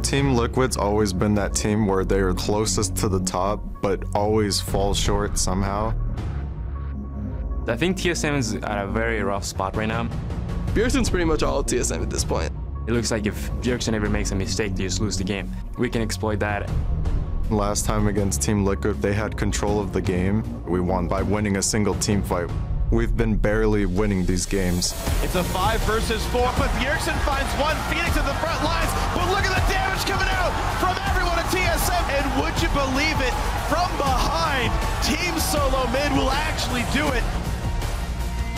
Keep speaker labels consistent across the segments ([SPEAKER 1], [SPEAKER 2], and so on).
[SPEAKER 1] Team Liquid's always been that team where they're closest to the top, but always fall short somehow.
[SPEAKER 2] I think TSM is at a very rough spot right now.
[SPEAKER 3] Bjergsen's pretty much all of TSM at this point.
[SPEAKER 2] It looks like if Bjergsen ever makes a mistake, they just lose the game. We can exploit that.
[SPEAKER 1] Last time against Team Liquid, they had control of the game. We won by winning a single team fight. We've been barely winning these games.
[SPEAKER 4] It's a 5 versus 4, but Bjergsen finds one. Phoenix at the front lines, but look at the damage coming out from everyone at TSM. And would you believe it, from behind, Team Solo Mid will actually do it.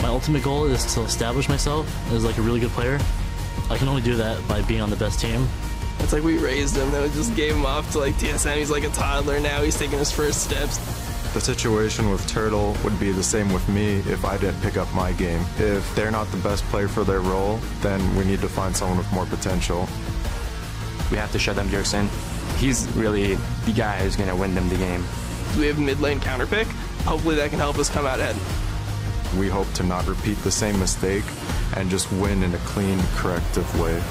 [SPEAKER 5] My ultimate goal is to establish myself as like a really good player. I can only do that by being on the best team.
[SPEAKER 3] It's like we raised him, then we just gave him off to like TSM. He's like a toddler now. He's taking his first steps.
[SPEAKER 1] The situation with Turtle would be the same with me if I didn't pick up my game. If they're not the best player for their role, then we need to find someone with more potential.
[SPEAKER 2] We have to shut down Bjergsen. He's really the guy who's going to win them the game.
[SPEAKER 3] We have mid lane counter pick. Hopefully that can help us come out ahead.
[SPEAKER 1] We hope to not repeat the same mistake and just win in a clean, corrective way.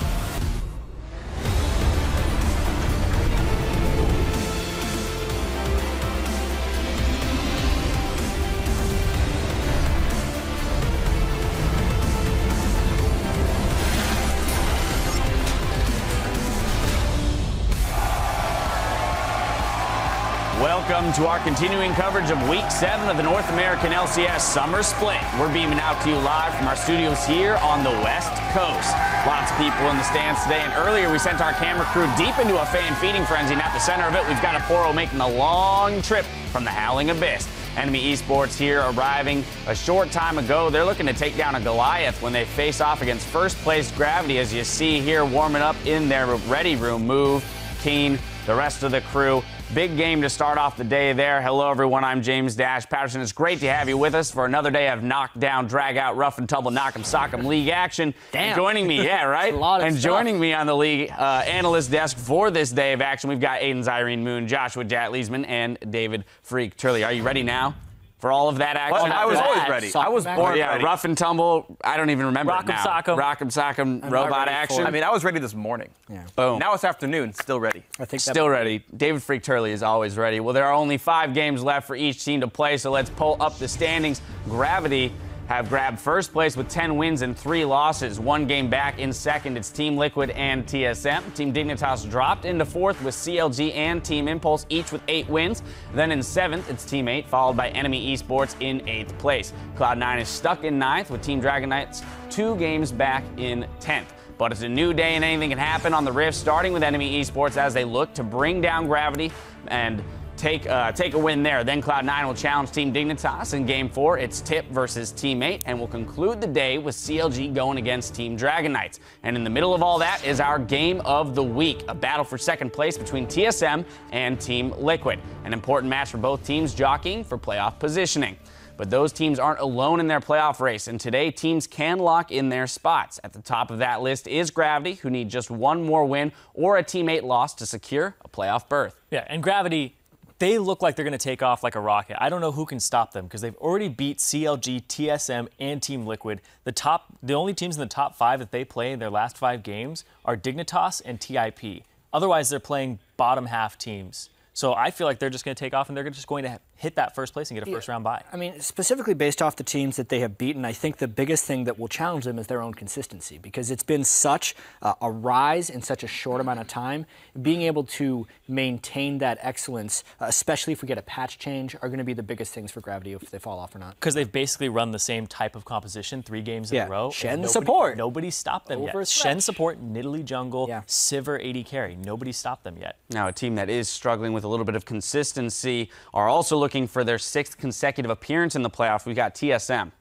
[SPEAKER 6] Welcome to our continuing coverage of Week 7 of the North American LCS Summer Split. We're beaming out to you live from our studios here on the West Coast. Lots of people in the stands today, and earlier we sent our camera crew deep into a fan feeding frenzy, and at the center of it, we've got a Poro making a long trip from the Howling Abyss. Enemy Esports here arriving a short time ago. They're looking to take down a Goliath when they face off against first place Gravity, as you see here warming up in their ready room. Move, Keen, the rest of the crew. Big game to start off the day there. Hello, everyone. I'm James Dash Patterson. It's great to have you with us for another day of knockdown, drag out, rough and tumble, knock 'em, sock 'em league action.
[SPEAKER 7] Damn.
[SPEAKER 6] Joining me, yeah, right?
[SPEAKER 7] A lot of
[SPEAKER 6] and
[SPEAKER 7] stuff.
[SPEAKER 6] joining me on the league analyst desk for this day of action, we've got Aiden's Irene Moon, Joshua Jatleesman, and David Freak Turley. Are you ready now for all of that action?
[SPEAKER 7] Well,
[SPEAKER 6] I was
[SPEAKER 7] always ready. I was born
[SPEAKER 6] ready. Rough and tumble. I don't even remember
[SPEAKER 7] Rock 'em,
[SPEAKER 6] it now.
[SPEAKER 7] sock 'em.
[SPEAKER 6] Rock 'em, sock 'em, robot action.
[SPEAKER 8] I mean, I was ready this morning.
[SPEAKER 7] Yeah.
[SPEAKER 6] Boom.
[SPEAKER 8] Now it's afternoon, still ready.
[SPEAKER 7] I think
[SPEAKER 6] Still ready. David Freak Turley is always ready. Well, there are only 5 games left for each team to play, so let's pull up the standings. Gravity have grabbed first place with 10 wins and 3 losses. 1 game back in second, it's Team Liquid and TSM. Team Dignitas dropped into 4th with CLG and Team Impulse, each with 8 wins. Then in 7th, it's Team 8, followed by Enemy Esports in 8th place. Cloud9 is stuck in 9th with Team Dragon Knights 2 games back in 10th. But it's a new day and anything can happen on the Rift, starting with Enemy Esports as they look to bring down Gravity and take a win there. Then Cloud9 will challenge Team Dignitas in Game 4. It's Tip versus Team 8, and we'll conclude the day with CLG going against Team Dragon Knights. And in the middle of all that is our Game of the Week, a battle for second place between TSM and Team Liquid. An important match for both teams jockeying for playoff positioning. But those teams aren't alone in their playoff race, and today teams can lock in their spots. At the top of that list is Gravity, who need just 1 more win or a Team 8 loss to secure a playoff berth.
[SPEAKER 7] Yeah, and Gravity, they look like they're going to take off like a rocket. I don't know who can stop them because they've already beat CLG, TSM, and Team Liquid. The only teams in the top 5 that they play in their last 5 games are Dignitas and TIP. Otherwise, they're playing bottom half teams. So I feel like they're just going to take off and they're just going to hit that first place and get a first round bye.
[SPEAKER 9] I mean, specifically based off the teams that they have beaten, I think the biggest thing that will challenge them is their own consistency, because it's been such a rise in such a short amount of time. Being able to maintain that excellence, especially if we get a patch change, are going to be the biggest things for Gravity if they fall off or not.
[SPEAKER 7] Because they've basically run the same type of composition 3 games in a row.
[SPEAKER 9] Shen support.
[SPEAKER 7] Nobody stopped them yet. Shen support, Nidalee jungle, Sivir AD carry. Nobody stopped them yet.
[SPEAKER 6] Now, a team that is struggling with a little bit of consistency are also looking for their 6th consecutive appearance in the playoffs. We've got TSM.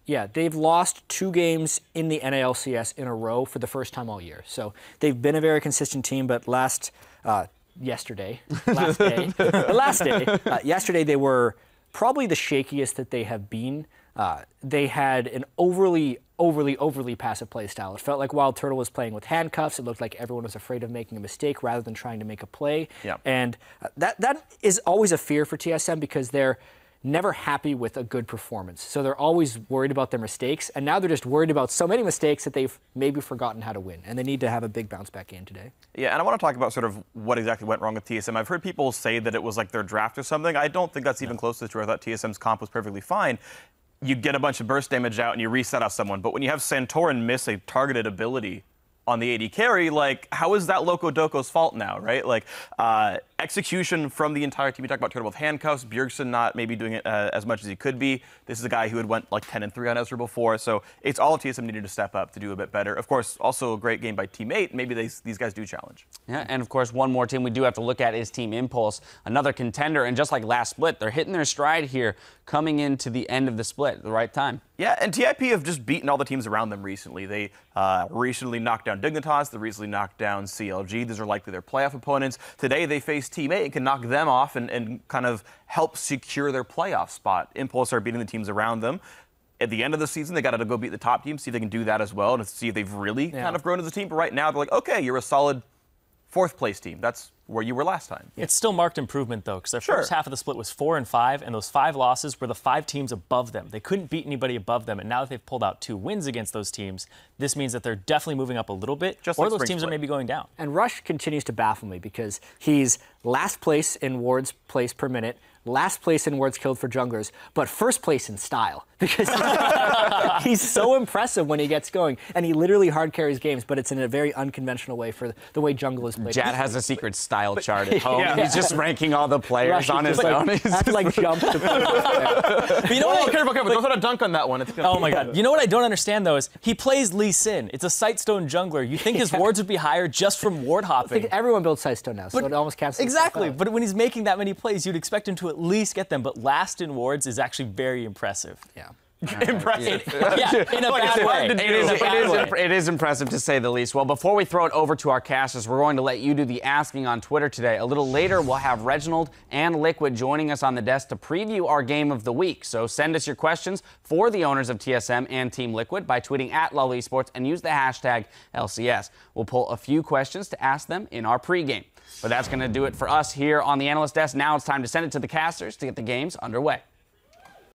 [SPEAKER 9] Yeah, they've lost 2 games in the NALCS in a row for the first time all year. So they've been a very consistent team, but yesterday they were probably the shakiest that they have been. They had an overly passive play style. It felt like Wild Turtle was playing with handcuffs. It looked like everyone was afraid of making a mistake rather than trying to make a play.
[SPEAKER 8] Yep.
[SPEAKER 9] And that is always a fear for TSM because they're never happy with a good performance. So they're always worried about their mistakes, and now they're just worried about so many mistakes that they've maybe forgotten how to win, and they need to have a big bounce back game today.
[SPEAKER 8] Yeah, and I want to talk about sort of what exactly went wrong with TSM. I've heard people say that it was like their draft or something. I don't think that's even close to true. I thought TSM's comp was perfectly fine. You get a bunch of burst damage out and you reset off someone, but when you have Santorin miss a targeted ability on the AD carry, like, how is that Loco Doco's fault now, right? Like, execution from the entire team. We talk about Turtle with handcuffs, Bjergsen not maybe doing it as much as he could be. This is a guy who had went like 10-3 on Ezreal before, so it's all TSM needed to step up to do a bit better. Of course, also a great game by Team 8. Maybe these guys do challenge.
[SPEAKER 6] Yeah, and of course, one more team we do have to look at is Team Impulse, another contender, and just like last split, they're hitting their stride here, coming into the end of the split at the right time.
[SPEAKER 8] Yeah, and TIP have just beaten all the teams around them recently. They recently knocked down Dignitas. They recently knocked down CLG. These are likely their playoff opponents. Today they face Team 8 and can knock them off and kind of help secure their playoff spot. Impulse are beating the teams around them. At the end of the season, they got to go beat the top team, see if they can do that as well, and see if they've really kind of grown as a team. But right now, they're like, okay, you're a solid fourth-place team. That's where you were last time.
[SPEAKER 7] It's still marked improvement, though, because their first half of the split was 4-5, and those 5 losses were the 5 teams above them. They couldn't beat anybody above them, and now that they've pulled out 2 wins against those teams, this means that they're definitely moving up a little bit, or those teams are maybe going down.
[SPEAKER 9] And Rush continues to baffle me because he's last place in wards placed per minute, last place in wards killed for junglers, but first place in style because he's so impressive when he gets going, and he literally hard carries games, but it's in a very unconventional way for the way jungle is played.
[SPEAKER 6] Jad has a secret style chart at home. He's just ranking all the players on his own.
[SPEAKER 9] I have to like jump to
[SPEAKER 7] But you know what?
[SPEAKER 8] Careful. Don't throw a dunk on that one.
[SPEAKER 7] Oh my God. You know what I don't understand, though, is he plays Lee Sin. It's a Sightstone jungler. You think his wards would be higher just from ward hopping.
[SPEAKER 9] Everyone builds Sightstone now, so it almost cancels.
[SPEAKER 7] Exactly. But when he's making that many plays, you'd expect him to at least get them. But last in wards is actually very impressive.
[SPEAKER 9] Yeah.
[SPEAKER 8] Impressive.
[SPEAKER 7] Yeah, in a bad way.
[SPEAKER 6] It is impressive to say the least. Well, before we throw it over to our casters, we're going to let you do the asking on Twitter today. A little later, we'll have Reginald and Liquid joining us on the desk to preview our game of the week. So send us your questions for the owners of TSM and Team Liquid by tweeting at LOL Esports and use the hashtag LCS. We'll pull a few questions to ask them in our pregame. But that's going to do it for us here on the analyst desk. Now it's time to send it to the casters to get the games underway.